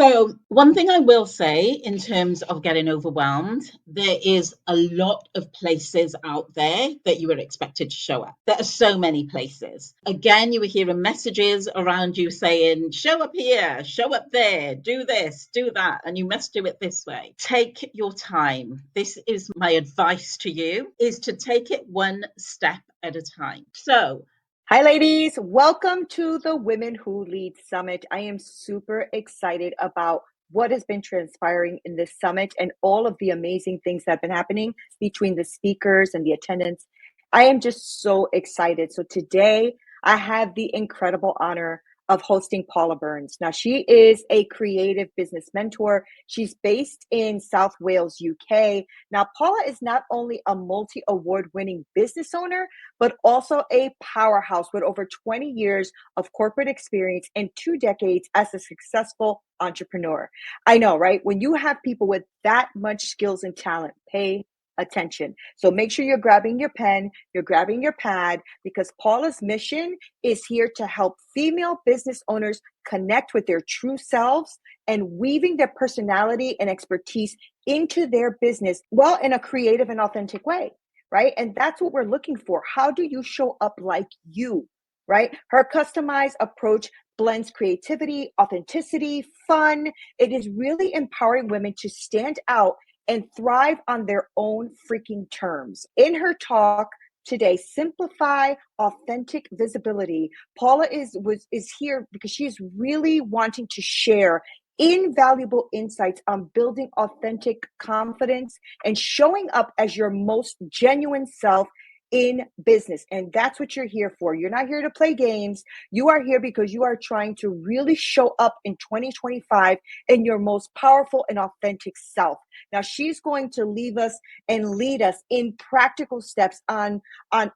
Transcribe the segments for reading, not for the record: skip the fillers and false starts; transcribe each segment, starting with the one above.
So one thing I will say in terms of getting overwhelmed, there is a lot of places out there that you are expected to show up. There are so many places. Again, you were hearing messages around you saying, show up here, show up there, do this, do that, and you must do it this way. Take your time. This is my advice to you, is to take it one step at a time. So hi, ladies. Welcome to the Women Who Lead Summit. I am super excited about what has been transpiring in this summit and all of the amazing things that have been happening between the speakers and the attendants. I am just so excited. So today I have the incredible honor of hosting Paula Burns. Now, she is a creative business mentor. She's based in South Wales, UK. Now, Paula is not only a multi-award winning business owner, but also a powerhouse with over 20 years of corporate experience and 2 decades as a successful entrepreneur. I know, right? When you have people with that much skills and talent, pay attention. So make sure you're grabbing your pen, you're grabbing your pad, because Paula's mission is here to help female business owners connect with their true selves and weaving their personality and expertise into their business, well, in a creative and authentic way, right? And that's what we're looking for. How do you show up like you, right? Her customized approach blends creativity, authenticity, fun. It is really empowering women to stand out and thrive on their own freaking terms. In her talk today, Simplify Authentic Visibility, Paula is here because she is really wanting to share invaluable insights on building authentic confidence and showing up as your most genuine self in business. And that's what you're here for. You're not here to play games. You are here because you are trying to really show up in 2025 in your most powerful and authentic self. Now, she's going to leave us and lead us in practical steps on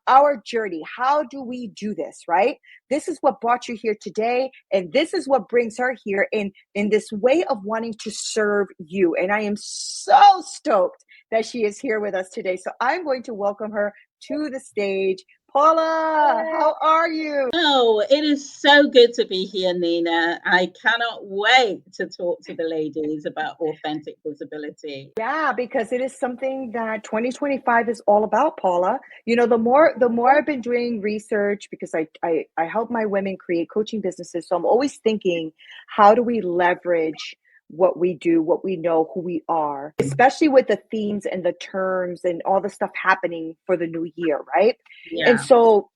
our journey. How do we do this, right? This is what brought you here today. And this is what brings her here in this way of wanting to serve you. And I am so stoked that she is here with us today. So I'm going to welcome her to the stage. Paula, how are you? Oh, it is so good to be here, Neena. I cannot wait to talk to the ladies about authentic visibility. Yeah, because it is something that 2025 is all about, Paula. You know, the more I've been doing research, because I help my women create coaching businesses. So I'm always thinking, how do we leverage what we do, what we know, who we are, especially with the themes and the terms and all the stuff happening for the new year, right? And Yeah, so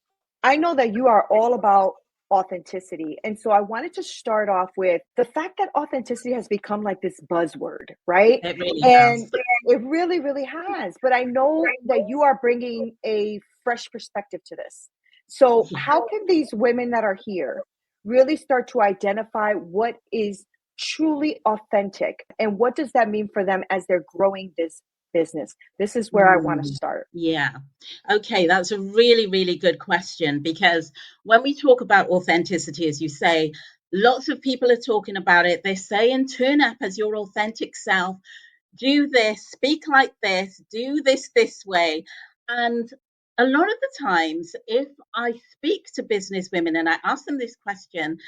I know that you are all about authenticity. And so I wanted to start off with the fact that authenticity has become like this buzzword, right? it really And has. it really, really has. But I know that you are bringing a fresh perspective to this. So, Yeah. how can these women that are here really start to identify what is truly authentic and what does that mean for them as they're growing this business? This is where I want to Mm, start. yeah. Okay, that's a really, really good question because when we talk about authenticity, as you say, lots of people are talking about it. They're saying turn up as your authentic self, do this, speak like this, do this this way. And a lot of the times, if I speak to business women and I ask them this question,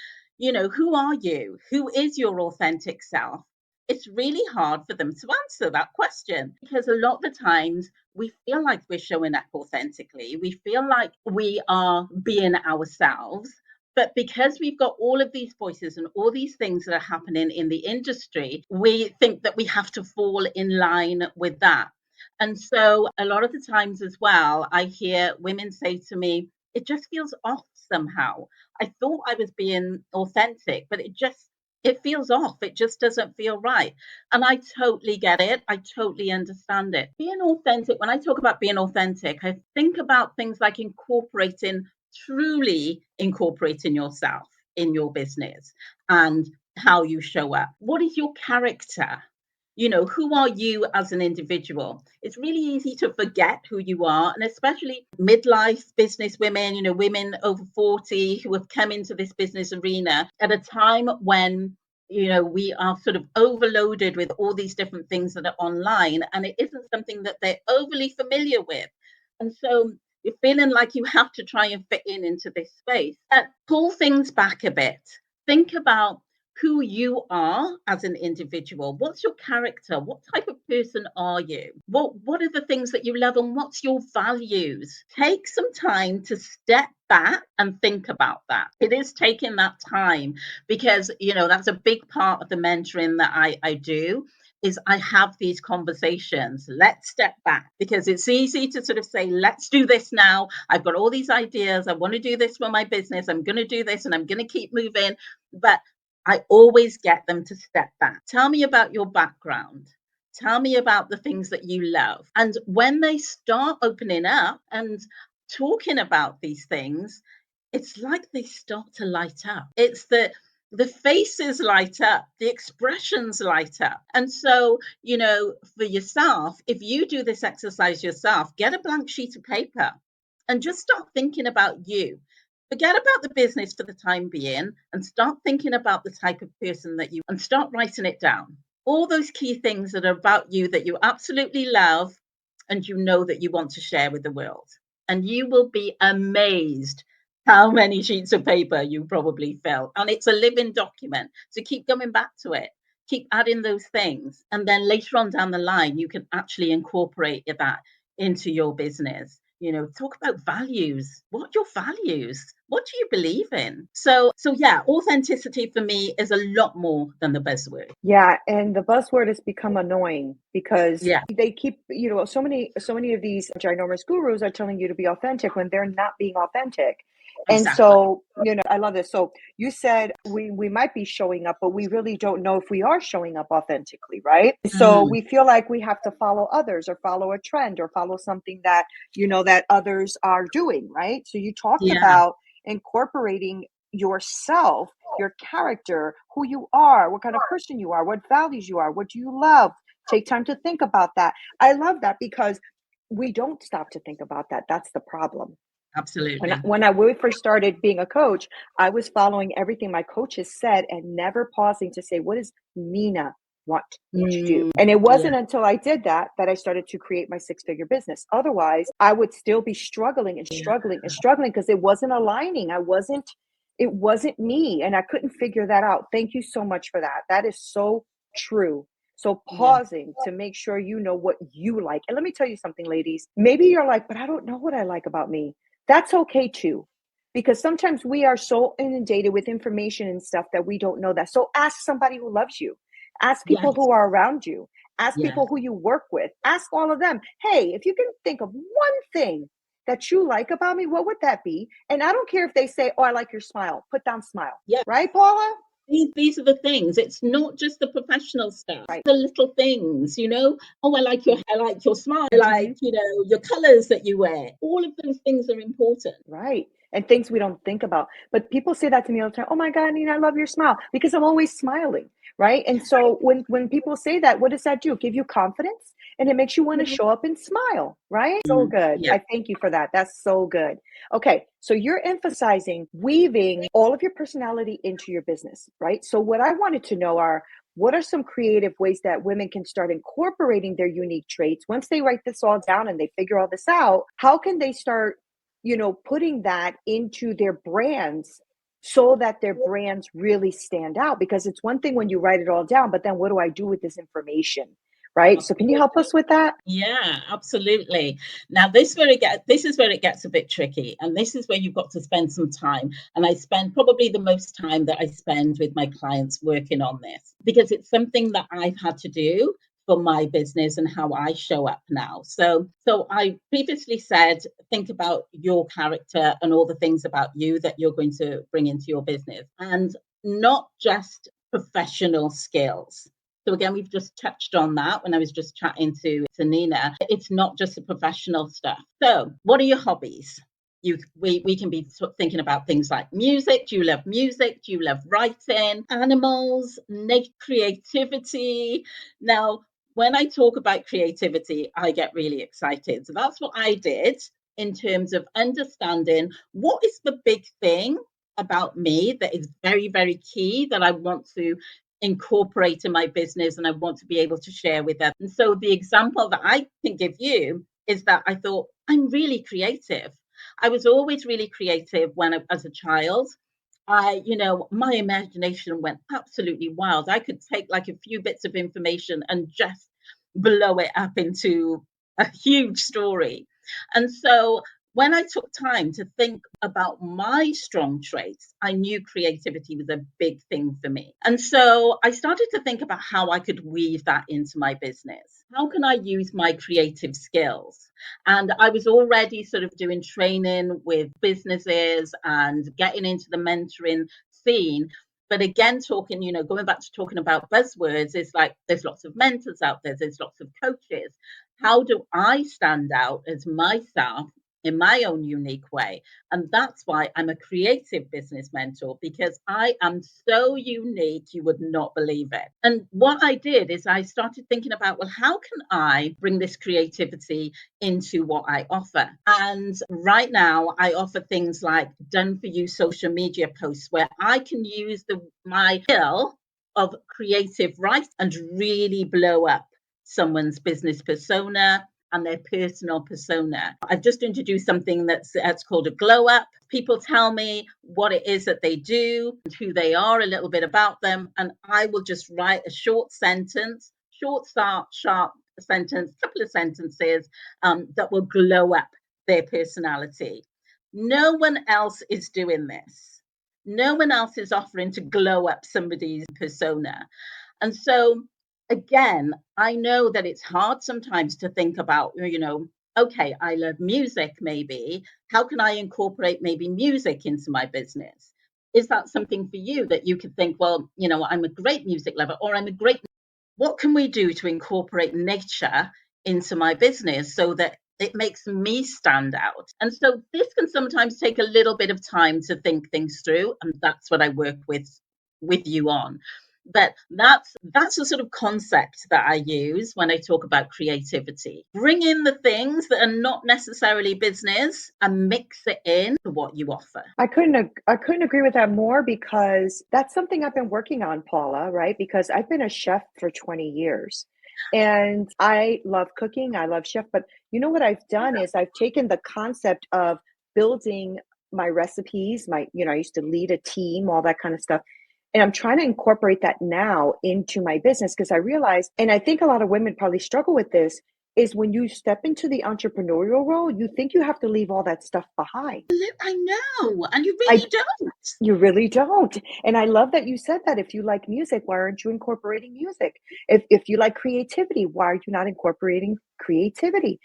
who are you? Who is your authentic self? It's really hard for them to answer that question because a lot of the times we feel like we're showing up authentically. We feel like we are being ourselves. But because we've got all of these voices and all these things that are happening in the industry, we think that we have to fall in line with that. And so a lot of the times as well, I hear women say to me, it just feels off somehow. I thought I was being authentic, but it feels off. It just doesn't feel right. And I totally get it. I totally understand it. Being authentic, when I talk about being authentic, I think about things like truly incorporating yourself in your business and how you show up. What is your character? Who are you as an individual? It's really easy to forget who you are, and especially midlife business women, women over 40 who have come into this business arena at a time when we are sort of overloaded with all these different things that are online, and it isn't something that they're overly familiar with. And so you're feeling like you have to try and fit into this space. Pull things back a bit. Think about who you are as an individual. What's your character? What type of person are you? What are the things that you love and what's your values? Take some time to step back and think about that. It is taking that time because, that's a big part of the mentoring that I do is I have these conversations. Let's step back because it's easy to sort of say, let's do this now. I've got all these ideas. I want to do this for my business. I'm going to do this and I'm going to keep moving. But I always get them to step back. Tell me about your background. Tell me about the things that you love. And when they start opening up and talking about these things, it's like they start to light up. It's the faces light up, the expressions light up. And so, for yourself, if you do this exercise yourself, get a blank sheet of paper and just start thinking about you. Forget about the business for the time being and start thinking about the type of person that you and start writing it down. All those key things that are about you that you absolutely love and that you want to share with the world. And you will be amazed how many sheets of paper you probably felt. And it's a living document. So keep going back to it. Keep adding those things. And then later on down the line, you can actually incorporate that into your business. Talk about values. What are your values? What do you believe in? So yeah, authenticity for me is a lot more than the buzzword. Yeah, and the buzzword has become annoying because Yeah, they keep, so many of these ginormous gurus are telling you to be authentic when they're not being authentic. And exactly. so, I love this. So you said we might be showing up, but we really don't know if we are showing up authentically, right? So Mm, we feel like we have to follow others or follow a trend or follow something that, that others are doing, right? So you talked yeah, about incorporating yourself, your character, who you are, what kind of person you are, what values you are, what do you love. Take time to think about that. I love that because we don't stop to think about that. That's the problem. When I, absolutely. when I really first started being a coach, I was following everything my coaches said and never pausing to say, what does Neena want to do? Mm, And it yeah, wasn't until I did that I started to create my six-figure business. Otherwise, I would still be struggling and yeah, struggling and struggling because it wasn't aligning. It wasn't me. And I couldn't figure that out. Thank you so much for that. That is so true. So yeah, pausing to make sure you know what you like. And let me tell you something, ladies. Maybe you're like, but I don't know what I like about me. That's okay too. Because sometimes we are so inundated with information and stuff that we don't know that. So ask somebody who loves you. Ask people yes, who are around you. Ask yes. people who you work with. Ask all of them, hey, if you can think of one thing that you like about me, what would that be? And I don't care if they say, oh, I like your smile. Put down smile. Yeah, Right, Paula? these are the things. It's not just the professional stuff. Right. The little things. Oh, I like your smile. I Mm-hmm. like, your colors that you wear. All of those things are important. Right. And things we don't think about. But people say that to me all the time. Oh my God, Neena, I love your smile because I'm always smiling. Right. And so when people say that, what does that do? Give you confidence and it makes you want to Yeah. show up and smile. Right. So good. Yeah. I thank you for that. That's so good. Okay. So you're emphasizing weaving all of your personality into your business. Right. So what I wanted to know are what are some creative ways that women can start incorporating their unique traits once they write this all down and they figure all this out? How can they start putting that into their brands so that their brands really stand out? Because it's one thing when you write it all down, but then what do I do with this information? Right. So can you help us with that? Yeah, absolutely. Now, this is where it gets a bit tricky, and this is where you've got to spend some time. And I spend probably the most time that I spend with my clients working on this because it's something that I've had to do for my business and how I show up now. So I previously said, think about your character and all the things about you that you're going to bring into your business, and not just professional skills. So again, we've just touched on that when I was just chatting to Neena. It's not just the professional stuff. So what are your hobbies? We can be thinking about things like music. Do you love music? Do you love writing? Animals, creativity. Now, when I talk about creativity, I get really excited. So that's what I did in terms of understanding what is the big thing about me that is very, very key that I want to incorporate in my business and I want to be able to share with them. And so the example that I can give you is that I thought I'm really creative. I was always really creative as a child. my imagination went absolutely wild. I could take like a few bits of information and just blow it up into a huge story. And so when I took time to think about my strong traits, I knew creativity was a big thing for me. And so I started to think about how I could weave that into my business. How can I use my creative skills? And I was already sort of doing training with businesses and getting into the mentoring scene. But again, going back to talking about buzzwords, is like there's lots of mentors out there, there's lots of coaches. How do I stand out as myself in my own unique way? And that's why I'm a creative business mentor, because I am so unique, you would not believe it. And what I did is I started thinking about, well, how can I bring this creativity into what I offer? And right now, I offer things like done for you social media posts where I can use my skill of creative writing and really blow up someone's business persona and their personal persona. I've just introduced something that's called a glow up. People tell me what it is that they do, who they are, a little bit about them, and I will just write a short sentence, short, sharp sentence, couple of sentences that will glow up their personality. No one else is doing this. No one else is offering to glow up somebody's persona. And so, again, I know that it's hard sometimes to think about, okay, I love music, maybe. How can I incorporate maybe music into my business? Is that something for you that you could think, well, I'm a great music lover, or what can we do to incorporate nature into my business so that it makes me stand out? And so this can sometimes take a little bit of time to think things through, and that's what I work with you on. But that's the sort of concept that I use when I talk about creativity. Bring in the things that are not necessarily business and mix it in to what you offer. I couldn't agree with that more, because that's something I've been working on, Paula, right? Because I've been a chef for 20 years and I love cooking, I love chef, but you know what I've done is I've taken the concept of building my recipes, I used to lead a team, all that kind of stuff. And I'm trying to incorporate that now into my business, because I realize, and I think a lot of women probably struggle with this, is when you step into the entrepreneurial role, you think you have to leave all that stuff behind. I know, and you I really don't. You really don't. And I love that you said that. If you like music, why aren't you incorporating music? If you like creativity, why are you not incorporating creativity?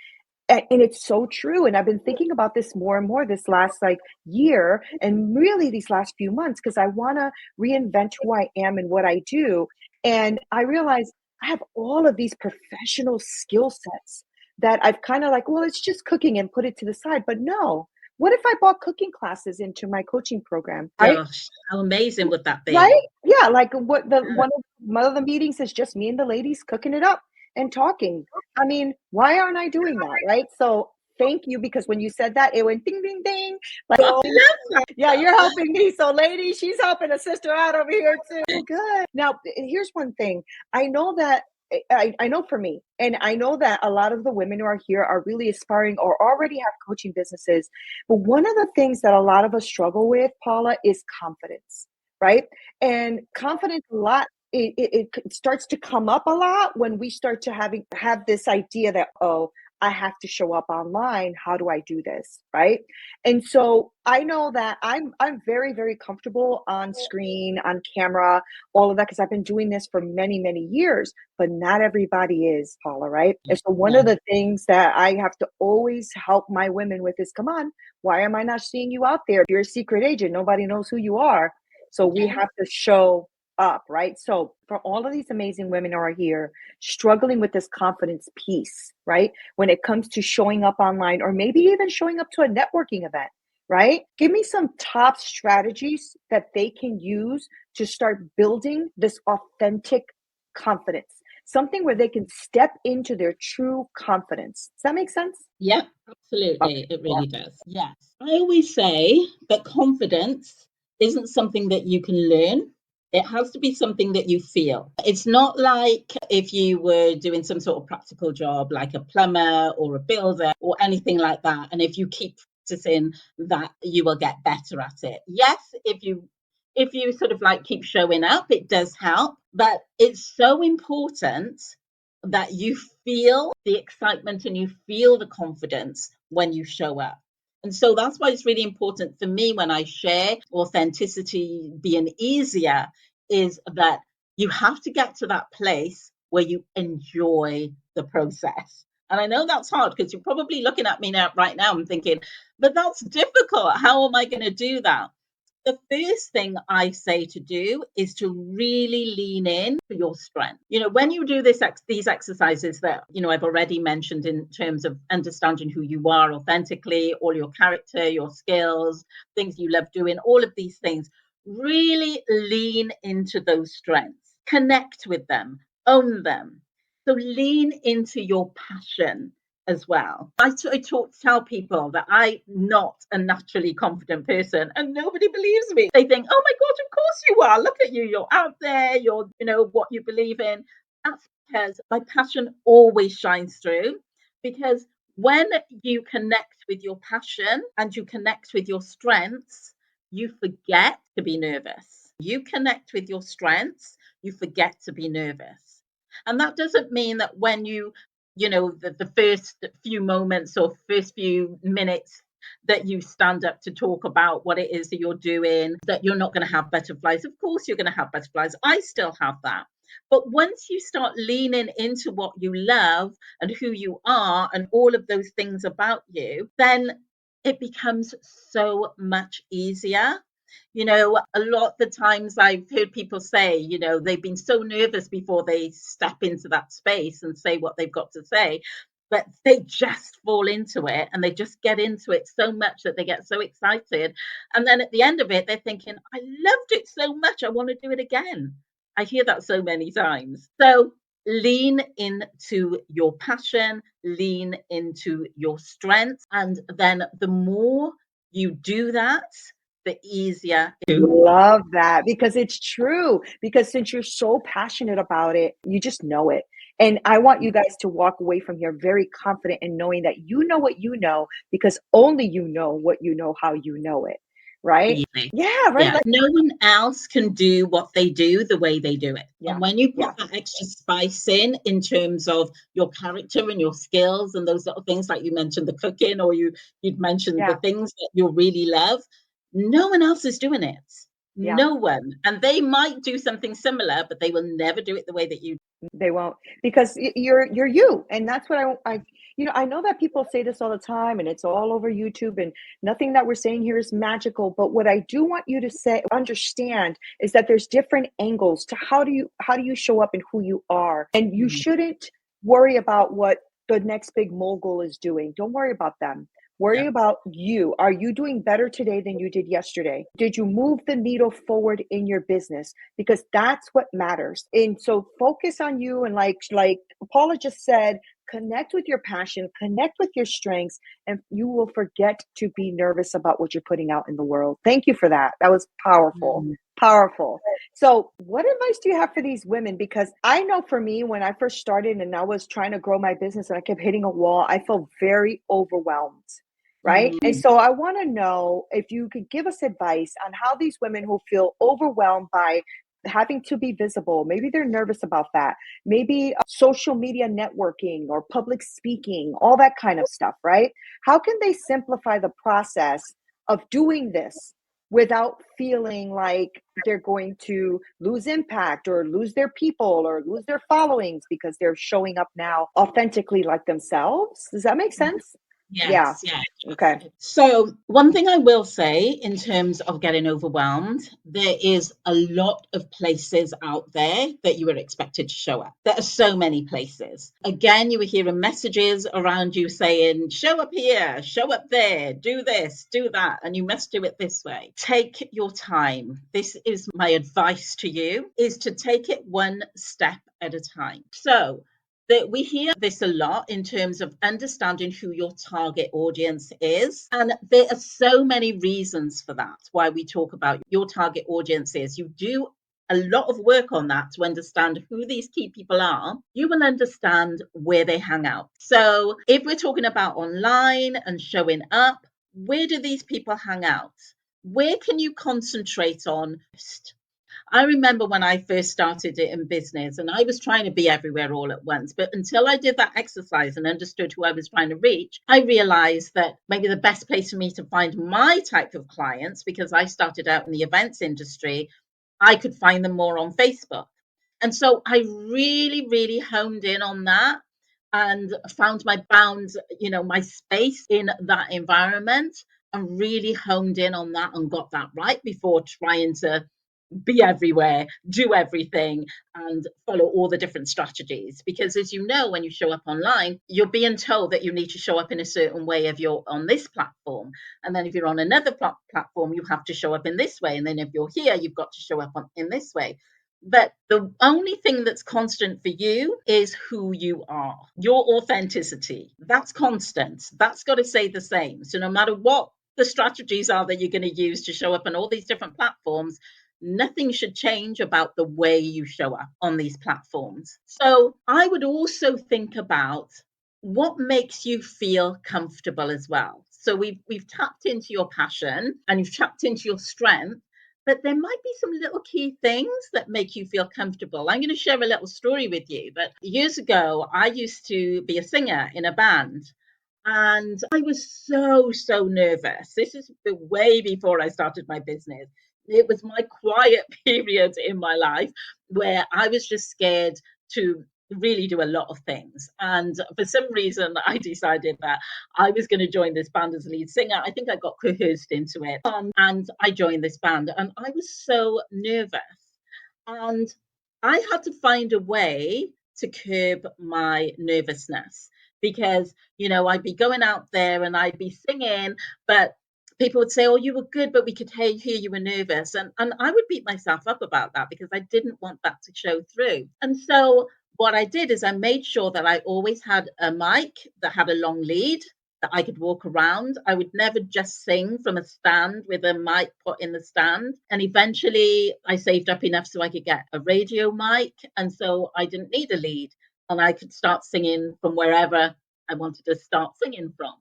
And it's so true. And I've been thinking about this more and more this last like year, and really these last few months, because I want to reinvent who I am and what I do. And I realize I have all of these professional skill sets that I've kind of like, well, it's just cooking, and put it to the side. But no, what if I bought cooking classes into my coaching program? Right? Gosh, how amazing would that be? Right? Yeah, like what the Yeah. one of the meetings is just me and the ladies cooking it up and talking. I mean, why aren't I doing that, right? So thank you, because when you said that, it went ding ding ding. Like, I oh love yeah, that. you're helping me. So ladies, she's helping a sister out over here too. Good. Now, here's one thing. I know that I know for me, and I know that a lot of the women who are here are really aspiring or already have coaching businesses. But one of the things that a lot of us struggle with, Paula, is confidence, right? And confidence a lot, it starts to come up a lot when we start to have this idea that, oh, I have to show up online. How do I do this? Right. And so I know that I'm very, very comfortable on screen, on camera, all of that, because I've been doing this for many, many years, but not everybody is, Paula, right? And so one of Yeah. the things that I have to always help my women with is, come on, why am I not seeing you out there? You're a secret agent. Nobody knows who you are. So we Yeah. have to show up, right? So for all of these amazing women who are here struggling with this confidence piece, right? When it comes to showing up online, or maybe even showing up to a networking event, right? Give me some top strategies that they can use to start building this authentic confidence, something where they can step into their true confidence. Does that make sense? Yeah, absolutely. It really does. Yes. I always say that confidence isn't something that you can learn. It has to be something that you feel. It's not like if you were doing some sort of practical job like a plumber or a builder or anything like that. And if you keep practicing that, you will get better at it. Yes, if you if you sort of like keep showing up, it does help. But it's so important that you feel the excitement and you feel the confidence when you show up. And so that's why it's really important for me when I share authenticity being easier, is that you have to get to that place where you enjoy the process. And I know that's hard because you're probably looking at me now, right now, and thinking, but that's difficult. How am I going to do that? The first thing I say to do is to really lean in for your strength. When you do these exercises that, I've already mentioned in terms of understanding who you are authentically, all your character, your skills, things you love doing, all of these things, really lean into those strengths, connect with them, own them. So lean into your passion as well. I tell people that I'm not a naturally confident person, and nobody believes me. They think, oh my God, of course you are. Look at you. You're out there. You're, what you believe in. That's because my passion always shines through. Because when you connect with your passion and you connect with your strengths, you forget to be nervous. You connect with your strengths, you forget to be nervous. And that doesn't mean that when the first few moments or first few minutes that you stand up to talk about what it is that you're doing, that you're not going to have butterflies. Of course, you're going to have butterflies. I still have that. But once you start leaning into what you love and who you are and all of those things about you, then it becomes so much easier. A lot of the times I've heard people say, they've been so nervous before they step into that space and say what they've got to say, but they just fall into it and they just get into it so much that they get so excited. And then at the end of it, they're thinking, I loved it so much, I want to do it again. I hear that so many times. So lean into your passion, lean into your strengths. And then the more you do that, the easier. Love that because it's true. Because since you're so passionate about it, you just know it. And I want you guys to walk away from here very confident in knowing that you know what you know because only you know what you know how you know it. Right? Really. Yeah, right. Yeah, no one else can do what they do the way they do it. Yeah, And when you yeah, put that extra spice in terms of your character and your skills and those little things, like you mentioned the cooking, or you'd mentioned the yeah, things that you really love, no one else is doing it. yeah. No one. And they might do something similar, but they will never do it the way that you They won't because you're you, and that's what I know that people say this all the time, and it's all over YouTube, and nothing that we're saying here is magical. But what I do want you to understand is that there's different angles to how do you show up and who you are, and you do. shouldn't worry about what the next big mogul is doing. Don't worry about them. Worry Yeah. about you. Are you doing better today than you did yesterday? Did you move the needle forward in your business? Because that's what matters. And so focus on you and like Paula just said, connect with your passion, connect with your strengths, and you will forget to be nervous about what you're putting out in the world. Thank you for that. That was powerful. Mm. Powerful. So, what advice do you have for these women? Because I know for me, when I first started and I was trying to grow my business and I kept hitting a wall, I felt very overwhelmed. Right. And Mm. so I want to know if you could give us advice on how these women who feel overwhelmed by having to be visible, maybe they're nervous about that, maybe social media networking or public speaking, all that kind of stuff, right? How can they simplify the process of doing this without feeling like they're going to lose impact or lose their people or lose their followings because they're showing up now authentically like themselves? Does that make sense? Yeah. Yes, yeah. Okay. So, one thing I will say in terms of getting overwhelmed, there is a lot of places out there that you are expected to show up. There are so many places. Again, you were hearing messages around you saying, show up here, show up there, do this, do that, and you must do it this way. Take your time. This is my advice to you, is to take it one step at a time. So, that we hear this a lot in terms of understanding who your target audience is. And there are so many reasons for that, why we talk about your target audience is. You do a lot of work on that to understand who these key people are. You will understand where they hang out. So if we're talking about online and showing up, where do these people hang out? where can you concentrate on first? I remember when I first started it in business and I was trying to be everywhere all at once. But until I did that exercise and understood who I was trying to reach, I realized that maybe the best place for me to find my type of clients, because I started out in the events industry, I could find them more on Facebook. And so I really, really honed in on that and found my bounds, my space in that environment, and really honed in on that and got that right before trying to be everywhere, do everything, and follow all the different strategies. Because as you know, when you show up online, you're being told that you need to show up in a certain way if you're on this platform. And then if you're on another platform, you have to show up in this way. And then if you're here, you've got to show up in this way. But the only thing that's constant for you is who you are, your authenticity. That's constant. That's got to stay the same. So no matter what the strategies are that you're going to use to show up on all these different platforms, nothing should change about the way you show up on these platforms. So I would also think about what makes you feel comfortable as well. So we've tapped into your passion and you've tapped into your strength, but there might be some little key things that make you feel comfortable. I'm going to share a little story with you. But years ago, I used to be a singer in a band. And I was so nervous. This is way before I started my business. It was my quiet period in my life where I was just scared to really do a lot of things. And for some reason, I decided that I was going to join this band as a lead singer. I think I got coerced into it. And I joined this band, and I was so nervous. And I had to find a way to curb my nervousness because, I'd be going out there and I'd be singing, but people would say, "Oh, you were good, but we could hear you were nervous." And I would beat myself up about that because I didn't want that to show through. And so what I did is I made sure that I always had a mic that had a long lead that I could walk around. I would never just sing from a stand with a mic put in the stand. And eventually I saved up enough so I could get a radio mic. And so I didn't need a lead and I could start singing from wherever I wanted to start singing from.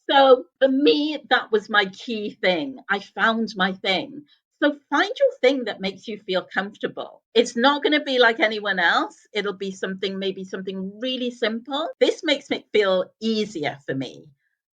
So for me, that was my key thing. I found my thing. So find your thing that makes you feel comfortable. It's not going to be like anyone else. It'll be maybe something really simple. This makes it feel easier for me.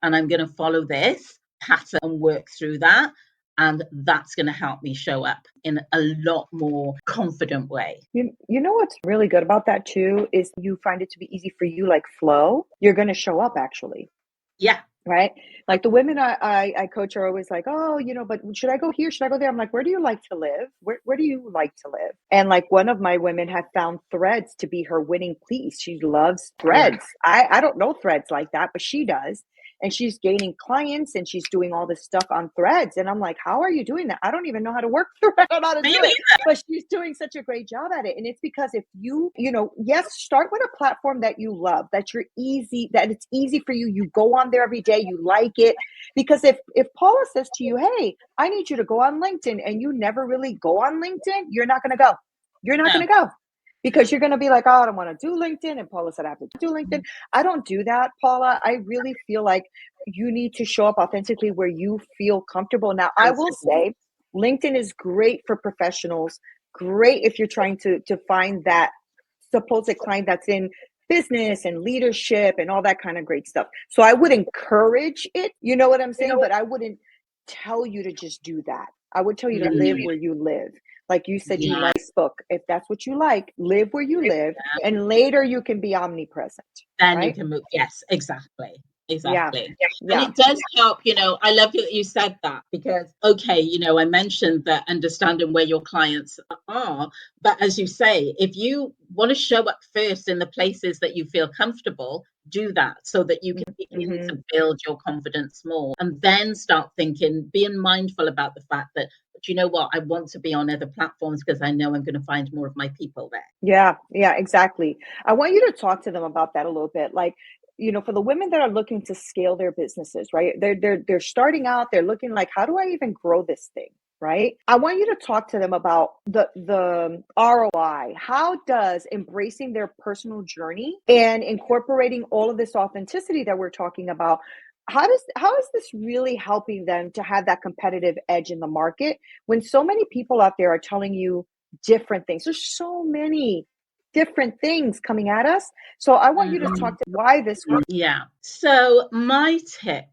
And I'm going to follow this pattern and work through that. And that's going to help me show up in a lot more confident way. You know what's really good about that too is you find it to be easy for you, like flow. You're going to show up actually. Yeah. Right? Like the women I coach are always like, "Oh, but should I go here? Should I go there?" I'm like, "Where do you like to live? Where do you like to live?" And like one of my women had found threads to be her winning piece. She loves threads. Yeah. I don't know threads like that, but she does. And she's gaining clients and she's doing all this stuff on threads. And I'm like, "How are you doing that?" I don't even know how to work threads. I don't know how to do it. But she's doing such a great job at it. And it's because if yes, start with a platform that you love, that it's easy for you. You go on there every day, you like it. Because if Paula says to you, "Hey, I need you to go on LinkedIn," and you never really go on LinkedIn, you're not going to go. You're not going to go. Because you're going to be like, "Oh, I don't want to do LinkedIn." And Paula said, "I have to do LinkedIn." I don't do that, Paula. I really feel like you need to show up authentically where you feel comfortable. Now, I will say LinkedIn is great for professionals. Great if you're trying to find that supposed client that's in business and leadership and all that kind of great stuff. So I would encourage it. You know what I'm saying? But I wouldn't tell you to just do that. I would tell you to live where you live. Like you said, you like Facebook. If that's what you like, live where you live, and later you can be omnipresent. Then right? You can move. Yes, exactly. Exactly. Yeah. And it does help, I love that you said that because, okay, I mentioned that understanding where your clients are. But as you say, if you want to show up first in the places that you feel comfortable, do that so that you can begin to build your confidence more and then start being mindful about the fact that, you know what, I want to be on other platforms because I know I'm going to find more of my people there. Yeah, exactly. I want you to talk to them about that a little bit. Like, for the women that are looking to scale their businesses, right? They're starting out, they're looking like, how do I even grow this thing? Right? I want you to talk to them about the ROI. How does embracing their personal journey and incorporating all of this authenticity that we're talking about how is this really helping them to have that competitive edge in the market when so many people out there are telling you different things? There's so many different things coming at us. So I want you to talk to why this works. Yeah. So my tip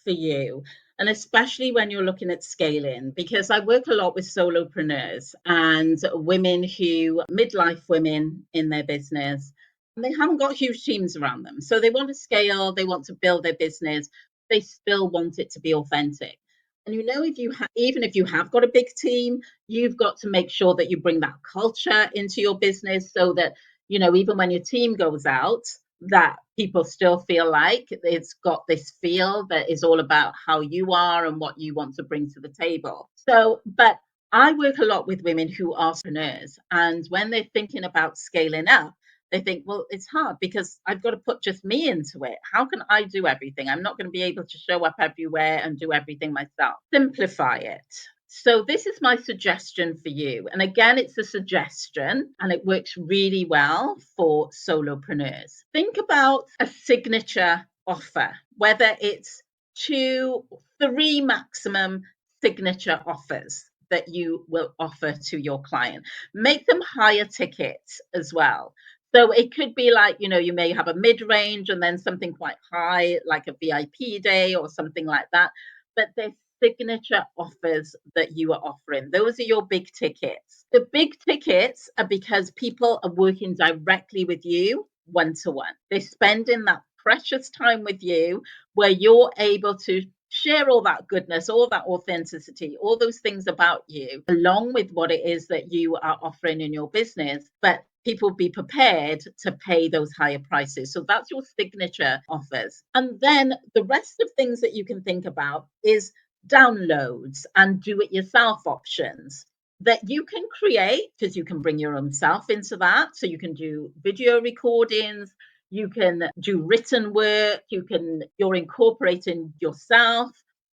for you, and especially when you're looking at scaling, because I work a lot with solopreneurs and women who midlife women in their business, and they haven't got huge teams around them. So they want to scale, they want to build their business, they still want it to be authentic. And if you even if you have got a big team, you've got to make sure that you bring that culture into your business so that even when your team goes out, that people still feel like it's got this feel that is all about how you are and what you want to bring to the table. So, but I work a lot with women who are entrepreneurs, and when they're thinking about scaling up, they think, well, it's hard because I've got to put just me into it. How can I do everything? I'm not going to be able to show up everywhere and do everything myself. Simplify it. So, this is my suggestion for you. And again, it's a suggestion and it works really well for solopreneurs. Think about a signature offer, whether it's 2, 3 maximum signature offers that you will offer to your client. Make them higher tickets as well. So it could be like, you may have a mid range and then something quite high, like a VIP day or something like that. But there's signature offers that you are offering. Those are your big tickets. The big tickets are because people are working directly with you one to one. They're spending that precious time with you where you're able to share all that goodness, all that authenticity, all those things about you, along with what it is that you are offering in your business. But people be prepared to pay those higher prices. So that's your signature offers. And then the rest of things that you can think about is downloads and do it yourself options that you can create, because you can bring your own self into that. So you can do video recordings, you can do written work, you're incorporating yourself,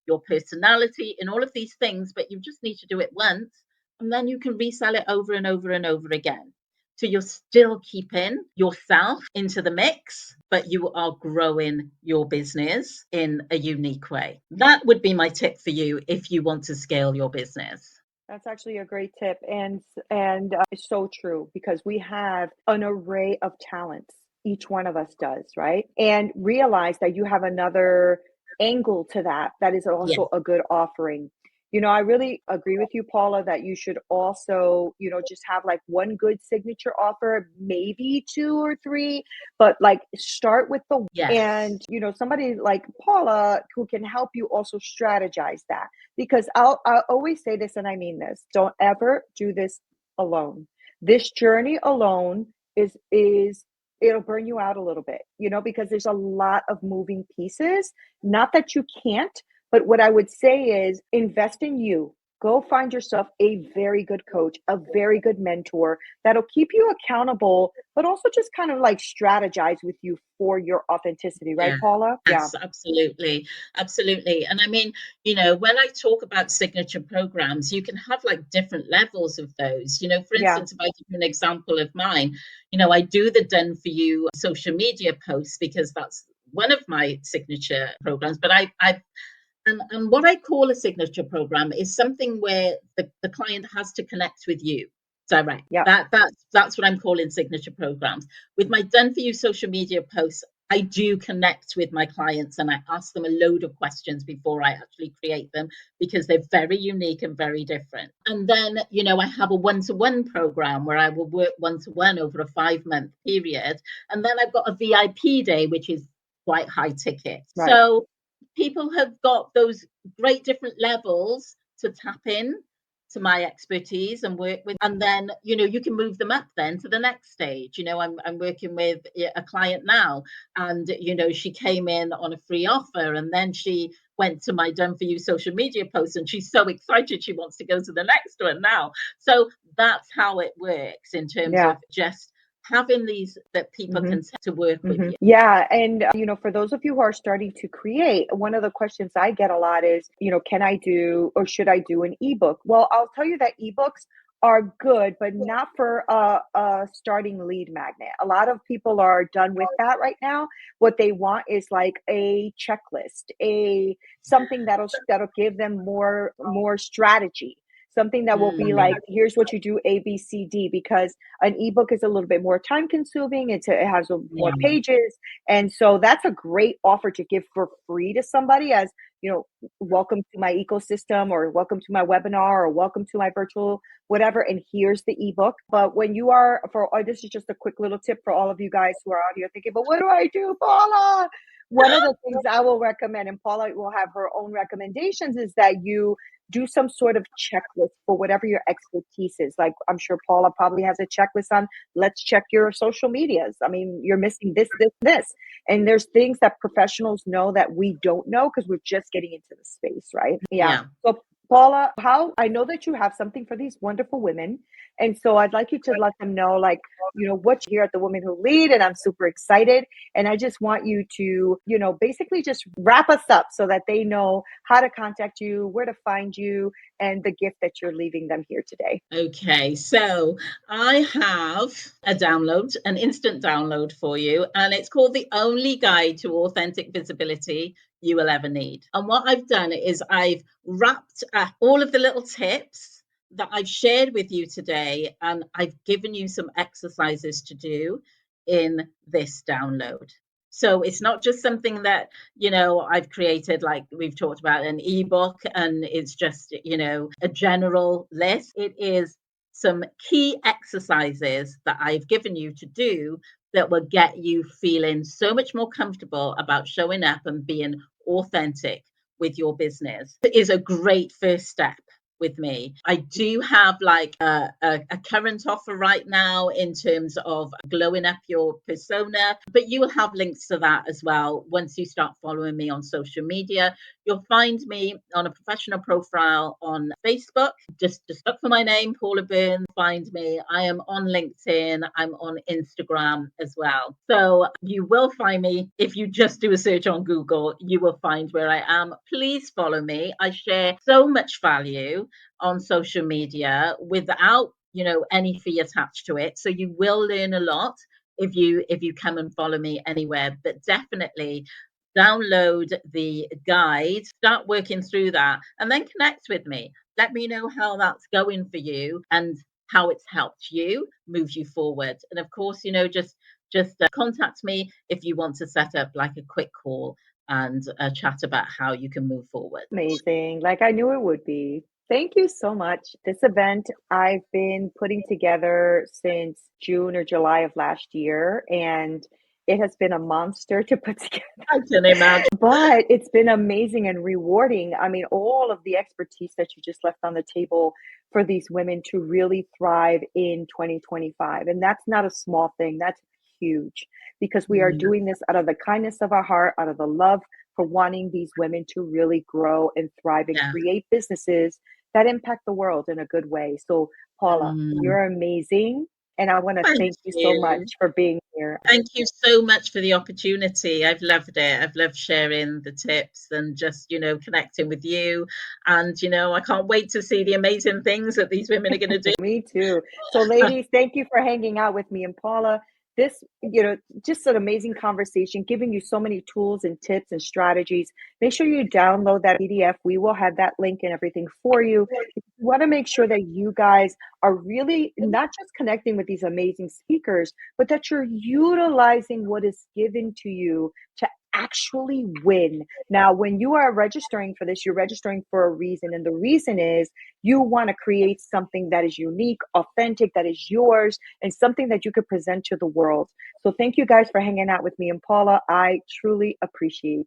your personality in all of these things, but you just need to do it once and then you can resell it over and over and over again. So you're still keeping yourself into the mix, but you are growing your business in a unique way. That would be my tip for you if you want to scale your business. That's actually a great tip, and it's so true because we have an array of talents. Each one of us does, right? And realize that you have another angle to that is Yeah. also a good offering. I really agree with you, Paula, that you should also, just have like one good signature offer, maybe 2 or 3, but like start with the Yes. and somebody like Paula who can help you also strategize that. Because I'll always say this, and I mean this: don't ever do this alone. This journey alone is it'll burn you out a little bit, because there's a lot of moving pieces. Not that you can't, but what I would say is invest in you. Go find yourself a very good coach, a very good mentor that'll keep you accountable, but also just kind of like strategize with you for your authenticity, right, Yeah. Paula? Yeah. Yes, absolutely. Absolutely. And I mean, when I talk about signature programs, you can have like different levels of those. For Yeah. instance, if I give you an example of mine, I do the done for you social media posts because that's one of my signature programs. But and what I call a signature program is something where the client has to connect with you direct. Yeah. That's what I'm calling signature programs. With my done for you social media posts, I do connect with my clients and I ask them a load of questions before I actually create them because they're very unique and very different. And then, I have a one-to-one program where I will work one-to-one over a 5-month period. And then I've got a VIP day, which is quite high ticket. Right. So people have got those great different levels to tap in to my expertise and work with, and then you can move them up then to the next stage. I'm working with a client now, and she came in on a free offer and then she went to my done for you social media post and she's so excited she wants to go to the next one now. So that's how it works in terms Yeah. of just having these that people Hmm. can to work with you. Yeah. And, for those of you who are starting to create, one of the questions I get a lot is, can I do or should I do an ebook? Well, I'll tell you that ebooks are good, but not for a starting lead magnet. A lot of people are done with that right now. What they want is like a checklist, a something that'll give them more strategy. Something that will be Mm, like, here's what you do A, B, C, D, because an ebook is a little bit more time consuming. It has more yeah, pages. And so that's a great offer to give for free to somebody as, welcome to my ecosystem, or welcome to my webinar, or welcome to my virtual whatever, and here's the ebook. But when you are this is just a quick little tip for all of you guys who are out here thinking, but what do I do, Paula? One of the things I will recommend, and Paula will have her own recommendations, is that you do some sort of checklist for whatever your expertise is. Like, I'm sure Paula probably has a checklist on, let's check your social medias. I mean, you're missing this, this, this. And there's things that professionals know that we don't know because we're just getting into the space, right? Yeah. yeah. So Paula, how I know that you have something for these wonderful women. And so I'd like you to let them know, like, what you hear at the Women Who Lead. And I'm super excited. And I just want you to, basically just wrap us up so that they know how to contact you, where to find you, and the gift that you're leaving them here today. Okay, so I have a download, an instant download for you, and it's called The Only Guide to Authentic Visibility You Will Ever Need. And what I've done is I've wrapped up all of the little tips that I've shared with you today, and I've given you some exercises to do in this download. So it's not just something that, I've created, like we've talked about, an ebook, and it's just, a general list. It is some key exercises that I've given you to do that will get you feeling so much more comfortable about showing up and being authentic with your business. It is a great first step with me. I do have like a current offer right now in terms of glowing up your persona, but you will have links to that as well once you start following me on social media. You'll find me on a professional profile on Facebook. Just look for my name, Paula Burns, find me. I am on LinkedIn. I'm on Instagram as well. So you will find me. If you just do a search on Google, you will find where I am. Please follow me. I share so much value on social media without any fee attached to it, so you will learn a lot if you come and follow me anywhere. But definitely download the guide, start working through that, and then connect with me. Let me know how that's going for you and how it's helped you move you forward. And of course, just contact me if you want to set up like a quick call and chat about how you can move forward. Amazing. Like I knew it would be. Thank you so much. This event I've been putting together since June or July of last year, and it has been a monster to put together. I can imagine. But it's been amazing and rewarding. I mean, all of the expertise that you just left on the table for these women to really thrive in 2025. And that's not a small thing, that's huge, because we are Mm, doing this out of the kindness of our heart, out of the love for wanting these women to really grow and thrive and yeah. create businesses that impact the world in a good way. So, Paula, Mm, you're amazing. And I want to thank thank you so much you. for being here. Thank you so much for the opportunity. I've loved it. I've loved sharing the tips and just, connecting with you. And, I can't wait to see the amazing things that these women are going to do. Me too. So, ladies, thank you for hanging out with me and Paula. This, just an amazing conversation, giving you so many tools and tips and strategies. Make sure you download that PDF. We will have that link and everything for you. You want to make sure that you guys are really not just connecting with these amazing speakers, but that you're utilizing what is given to you to actually win. Now, when you are registering for this, you're registering for a reason. And the reason is you want to create something that is unique, authentic, that is yours, and something that you could present to the world. So thank you guys for hanging out with me and Paula. I truly appreciate